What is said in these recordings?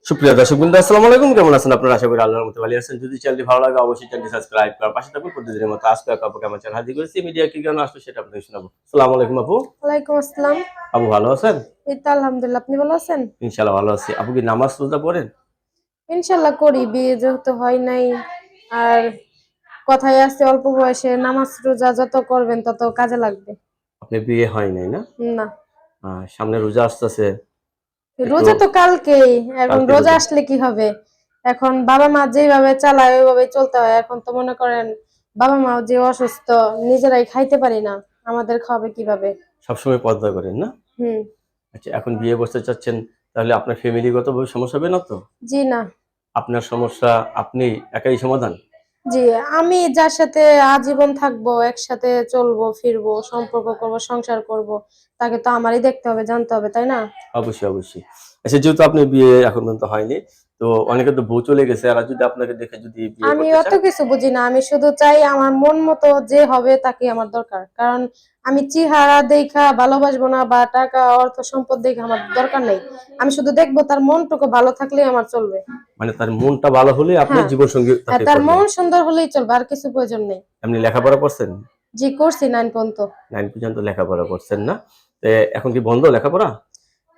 সুপ্রিয় দর্শকবৃন্দ, আসসালামু আলাইকুম। কেমন আছেন আপনারা? আশা করি আল্লাহর মতো ভালো আছেন। যদি চ্যানেলটি ভালো লাগে অবশ্যই চ্যানেলটি সাবস্ক্রাইব করার পাশে থাকুন। প্রতিদিনের মতো আজকে আপুকে আমার চ্যানেল হাজির করেছি। মিডিয়া কি কেন আসলো সেটা আপনাদের শোনাবো। আসসালামু আলাইকুম আপু। ওয়ালাইকুম আসসালাম। আপু ভালো আছেন? এই তো আলহামদুলিল্লাহ, আপনি ভালো আছেন? ইনশাআল্লাহ ভালো আছি। আপু কি নামাজ রোজা পড়েন? ইনশাল্লাহ করি, বিয়ে যেহেতু হয় নাই। আর কথায় আছে অল্প বয়সে নামাজ রোজা যত করবেন তত কাজে লাগবে। আপনার বিয়ে হয় নাই না? না, সামনে রোজা আসতেছে, একটু রোজা তো কালকেই। এখন কালকে রোজা রোজা। আসলে কি হবে? এখন বাবা মা যেভাবে চালায় ওইভাবে চলতে হয়। এখন তো মনে করেন বাবা মাও যে অসুস্থ, নিজেরাই খাইতে পারি না, আমাদের খাওয়াবে কিভাবে? সবসময় পর্দা করেন না? হুম। আচ্ছা, এখন বিয়ে করতে চাচ্ছেন, তাহলে আপনার ফ্যামিলিগতভাবে সমস্যা হবে না তো? জি না। আপনার সমস্যা আপনি একাই সমাধান? জি, আমি যার সাথে আজীবন থাকবো, একসাথে চলবো ফিরবো, সম্পর্ক করব, সংসার করব, তাকে তো আমারই দেখতে হবে, জানতে হবে, তাই না? অবশ্যই, অবশ্যই। আচ্ছা, যেহেতু আপনার বিয়ে এখন পর্যন্ত হয়নি, তো অনেকে তো বউ চলে গেছে। এরা যদি আপনাকে দেখে যদি বিয়ে আমি করতে অত চায়? কিছু বুঝি না, আমি শুধু চাই আমার মন মতো যে হবে তাকে আমার দরকার। কারণ আমি চেহারা দেখা ভালোবাসবো না, বা টাকা অর্থ সম্পদ দেখে আমার দরকার নেই। আমি শুধু দেখবো তার মনটুকু ভালো থাকলেই আমার চলবে। মানে তার মনটা ভালো হলে আপনি হ্যাঁ, জীবনসঙ্গী হ্যাঁ, তাকে তার করবেন। মন সুন্দর হলেই চলবে, আর কিছু প্রয়োজন নেই। আপনি লেখাপড়া করছেন? জি, করছি 9 পর্যন্ত। 9 পর্যন্ত লেখাপড়া করছেন না? তো এখন কি বন্ধ লেখাপড়া?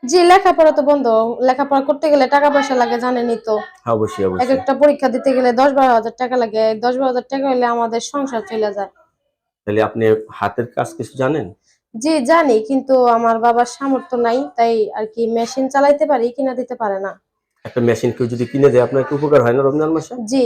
জি, লেখাপড়া তো বন্ধ। লেখাপড়া করতে গেলে টাকা পয়সা লাগে, জানেনই তো। হ্যাঁ, অবশ্যই, এক অবশ্যই। একটা পরীক্ষা দিতে গেলে ১০-১২ হাজার টাকা লাগে। ১০-১২ হাজার টাকা হলে আমাদের সংসার চলে যায়। তাহলে আপনি হাতের কাজ কিছু জানেন? জি জানি, কিন্তু আমার বাবার সামর্থ্য নাই, তাই আর কি মেশিন চালাইতে পারি, কিনা দিতে পারে না। একটা মেশিন কেউ যদি কিনে দেয় আপনার কি উপকার হয় না রমজান মাসে? জি।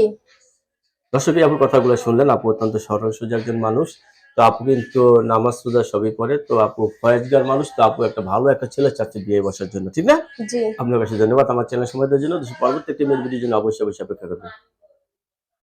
দর্শক, আপুর কথাগুলো শুনলেন। আপু অত্যন্ত সরল সোজা একজন মানুষ। তো আপু কিন্তু নামাজ রোজা সবই পড়ে। তো আপু ফয়েজগার মানুষ। তো আপু একটা ভালো একটা ছেলে চাচ্ছে বিয়ে বসার জন্য, ঠিক না? জি। আপনার কাছে ধন্যবাদ আমার চ্যানেল সময় দেওয়ার জন্য। পরবর্তী একটি মেল ভিডিওর জন্য অবশ্যই অপেক্ষা করবেন।